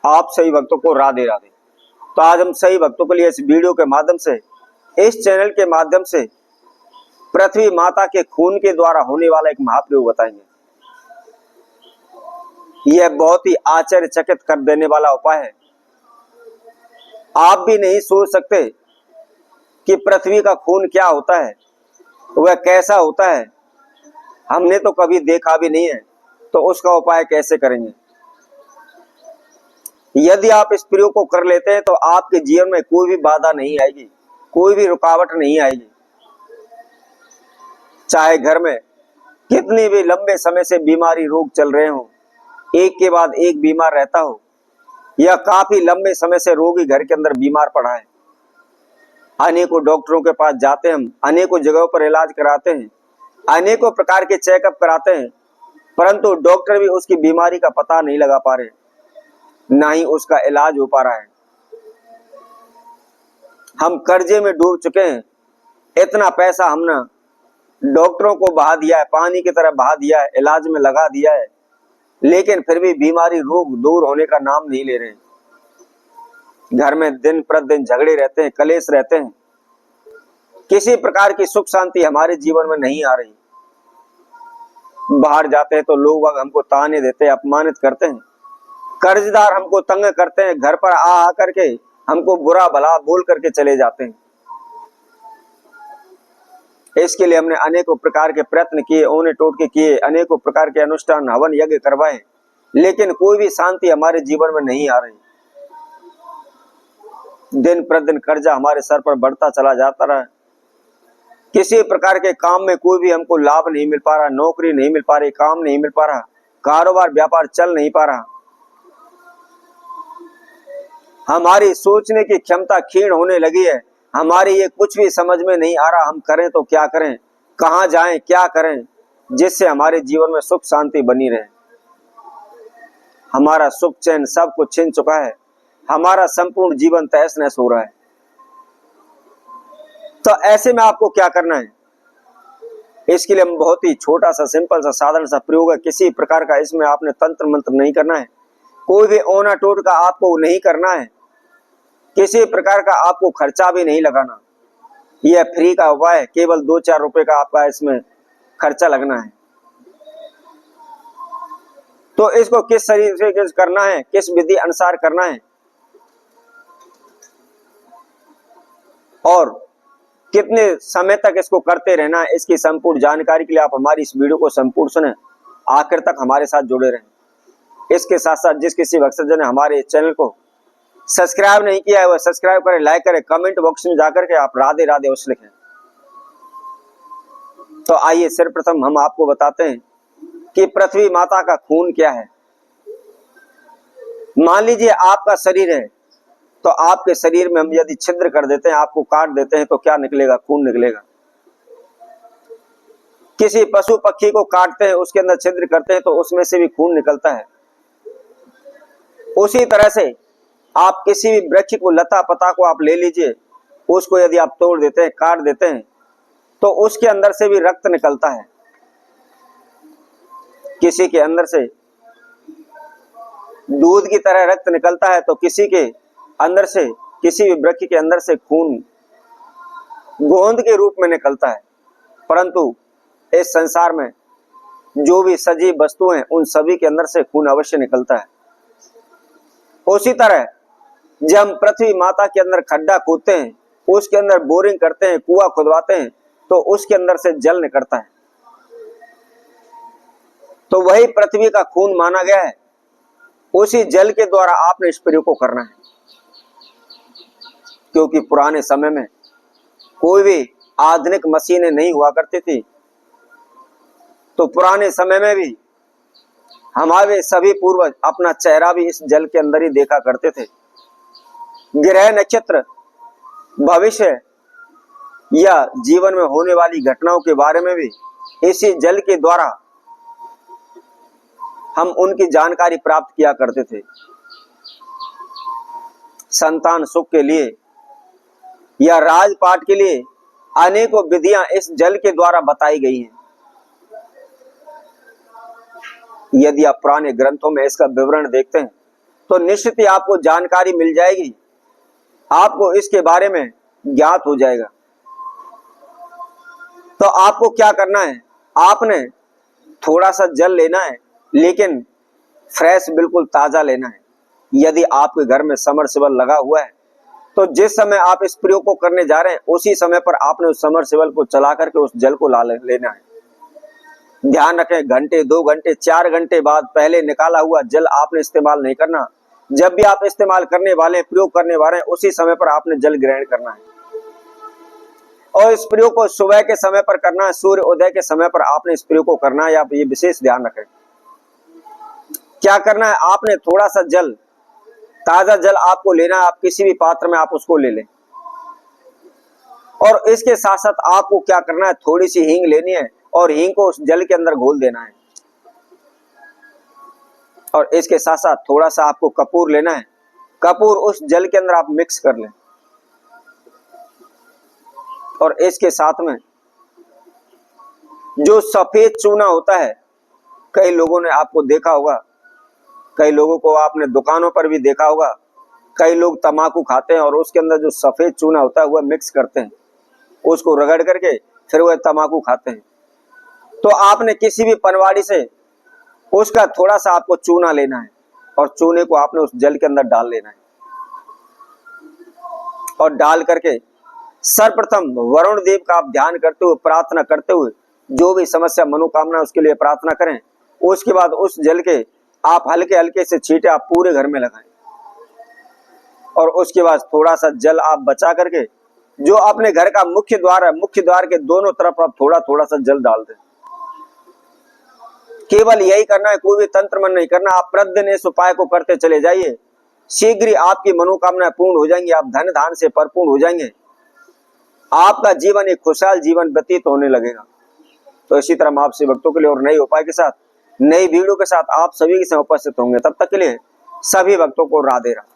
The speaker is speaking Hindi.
आप सही भक्तों को राधे राधे। तो आज हम सही भक्तों के लिए इस वीडियो के माध्यम से, इस चैनल के माध्यम से पृथ्वी माता के खून के द्वारा होने वाला एक महाप्रयोग बताएंगे। यह बहुत ही आश्चर्यचकित कर देने वाला उपाय है। आप भी नहीं सोच सकते कि पृथ्वी का खून क्या होता है, वह कैसा होता है। हमने तो कभी देखा भी नहीं है, तो उसका उपाय कैसे करेंगे। यदि आप इस प्रयोग को कर लेते हैं तो आपके जीवन में कोई भी बाधा नहीं आएगी, कोई भी रुकावट नहीं आएगी। चाहे घर में कितनी भी लंबे समय से बीमारी रोग चल रहे हो, एक के बाद एक बीमार रहता हो, या काफी लंबे समय से रोगी घर के अंदर बीमार पड़ा है, अनेकों डॉक्टरों के पास जाते हैं, हम अनेकों जगहों पर इलाज कराते हैं, अनेकों प्रकार के चेकअप कराते हैं, परंतु डॉक्टर भी उसकी बीमारी का पता नहीं लगा पा रहे, ना ही उसका इलाज हो पा रहा है। हम कर्जे में डूब चुके हैं, इतना पैसा हमने डॉक्टरों को बहा दिया है, पानी की तरह बहा दिया है, इलाज में लगा दिया है, लेकिन फिर भी बीमारी रोग दूर होने का नाम नहीं ले रहे। घर में दिन प्रतिदिन झगड़े रहते हैं, कलेश रहते हैं, किसी प्रकार की सुख शांति हमारे जीवन में नहीं आ रही। बाहर जाते हैं तो लोग हमको ताने देते हैं, अपमानित करते हैं, कर्जदार हमको तंग करते हैं, घर पर आ करके हमको बुरा भला बोल करके चले जाते हैं। इसके लिए हमने अनेकों प्रकार के प्रयत्न किए, ओने टोटके किए, अनेकों प्रकार के अनुष्ठान हवन यज्ञ करवाए, लेकिन कोई भी शांति हमारे जीवन में नहीं आ रही। दिन प्रतिदिन कर्जा हमारे सर पर बढ़ता चला जाता रहा। किसी प्रकार के काम में कोई भी हमको लाभ नहीं मिल पा रहा, नौकरी नहीं मिल पा रही, काम नहीं मिल पा रहा, कारोबार व्यापार चल नहीं पा रहा। हमारी सोचने की क्षमता क्षीण होने लगी है। हमारी ये कुछ भी समझ में नहीं आ रहा, हम करें तो क्या करें, कहां जाएं, क्या करें, जिससे हमारे जीवन में सुख शांति बनी रहे। हमारा सुख चैन सब कुछ छिन चुका है, हमारा संपूर्ण जीवन तहस नहस हो रहा है। तो ऐसे में आपको क्या करना है, इसके लिए हम बहुत ही छोटा सा सिंपल सा साधारण सा प्रयोग है। किसी प्रकार का इसमें आपने तंत्र मंत्र नहीं करना है, कोई भी ओना टोटका आपको नहीं करना है, किसी प्रकार का आपको खर्चा भी नहीं लगाना। यह फ्री का उपाय है, केवल 2-4 रुपए का आपका इसमें खर्चा लगना है। तो इसको किस तरीके से करना है, किस विधि अनुसार करना है और कितने समय तक इसको करते रहना है, इसकी संपूर्ण जानकारी के लिए आप हमारी इस वीडियो को संपूर्ण सुने, आखिर तक हमारे साथ जुड़े रहें। इसके साथ साथ जिस किसी भक्तजन ने हमारे चैनल को सब्सक्राइब नहीं किया है वह सब्सक्राइब करें, लाइक करें, कमेंट बॉक्स में जाकर के आप राधे राधे अवश्य लिखें। तो आइए सर्वप्रथम हम आपको बताते हैं कि पृथ्वी माता का खून क्या है। मान लीजिए आपका शरीर है, तो आपके शरीर में हम यदि छिद्र कर देते हैं, आपको काट देते हैं, तो क्या निकलेगा, खून निकलेगा। किसी पशु पक्षी को काटते हैं, उसके अंदर छिद्र करते हैं, तो उसमें से भी खून निकलता है। उसी तरह से आप किसी भी वृक्ष को, लता पता को आप ले लीजिए, उसको यदि आप तोड़ देते हैं, काट देते हैं, तो उसके अंदर से भी रक्त निकलता है। किसी के अंदर से दूध की तरह रक्त निकलता है, तो किसी के अंदर से, किसी भी वृक्ष के अंदर से खून गोंद के रूप में निकलता है। परंतु इस संसार में जो भी सजीव वस्तु हैं, उन सभी के अंदर से खून अवश्य निकलता है। उसी तरह जब हम पृथ्वी माता के अंदर खड्डा खोदते हैं, उसके अंदर बोरिंग करते हैं, कुआं खुदवाते हैं, तो उसके अंदर से जल निकलता है। तो वही पृथ्वी का खून माना गया है। उसी जल के द्वारा आपने इस प्रयोग को करना है, क्योंकि पुराने समय में कोई भी आधुनिक मशीनें नहीं हुआ करती थी। तो पुराने समय में भी हमारे सभी पूर्वज अपना चेहरा भी इस जल के अंदर ही देखा करते थे। ग्रह नक्षत्र, भविष्य या जीवन में होने वाली घटनाओं के बारे में भी इसी जल के द्वारा हम उनकी जानकारी प्राप्त किया करते थे। संतान सुख के लिए या राजपाट के लिए अनेकों विधियां इस जल के द्वारा बताई गई हैं। यदि आप पुराने ग्रंथों में इसका विवरण देखते हैं तो निश्चित ही आपको जानकारी मिल जाएगी, आपको इसके बारे में ज्ञात हो जाएगा। तो आपको क्या करना है, आपने थोड़ा सा जल लेना है, लेकिन फ्रेश बिल्कुल ताजा लेना है। यदि आपके घर में समरसेबल लगा हुआ है तो जिस समय आप इस प्रयोग को करने जा रहे हैं उसी समय पर आपने उस समरसेबल को चला करके उस जल को लेना है। ध्यान रखें, घंटे 2 घंटे 4 घंटे बाद पहले निकाला हुआ जल आपने इस्तेमाल नहीं करना। जब भी आप इस्तेमाल करने वाले हैं, प्रयोग करने वाले हैं, उसी समय पर आपने जल ग्रहण करना है। और इस प्रयोग को सुबह के समय पर करना है, सूर्य उदय के समय पर आपने इस प्रयोग को करना है। आप ये विशेष ध्यान रखें। क्या करना है, आपने थोड़ा सा जल, ताजा जल आपको लेना है। आप किसी भी पात्र में आप उसको ले लें, और इसके साथ साथ आपको क्या करना है, थोड़ी सी हींग लेनी है और हींग को उस जल के अंदर घोल देना है। और इसके साथ साथ थोड़ा सा आपको कपूर लेना है, कपूर उस जल के अंदर आप मिक्स कर लें। और इसके साथ में जो सफेद चूना होता है, कई लोगों ने आपको देखा होगा, कई लोगों को आपने दुकानों पर भी देखा होगा, कई लोग तंबाकू खाते हैं और उसके अंदर जो सफेद चूना होता है वह मिक्स करते हैं, उसको रगड़ करके फिर वह तंबाकू खाते हैं। तो आपने किसी भी पनवाड़ी से उसका थोड़ा सा आपको चूना लेना है और चूने को आपने उस जल के अंदर डाल लेना है। और डाल करके सर्वप्रथम वरुण देव का आप ध्यान करते हुए, प्रार्थना करते हुए, जो भी समस्या मनोकामना उसके लिए प्रार्थना करें। उसके बाद उस जल के आप हल्के हल्के से छींटे आप पूरे घर में लगाएं। और उसके बाद थोड़ा सा जल आप बचा करके जो अपने घर का मुख्य द्वार है, मुख्य द्वार के दोनों तरफ आप थोड़ा थोड़ा सा जल डाल दें। केवल यही करना है, कोई भी तंत्र मन नहीं करना। आप प्रतिदिन इस उपाय को करते चले जाइए, शीघ्र ही आपकी मनोकामना पूर्ण हो जाएंगी, आप धन धान से भरपूर हो जाएंगे, आपका जीवन एक खुशहाल जीवन व्यतीत होने लगेगा। तो इसी तरह हम आपसे भक्तों के लिए और नए उपाय के साथ, नई वीडियो के साथ आप सभी के साथ उपस्थित होंगे। तब तक के लिए सभी भक्तों को राधे राधे।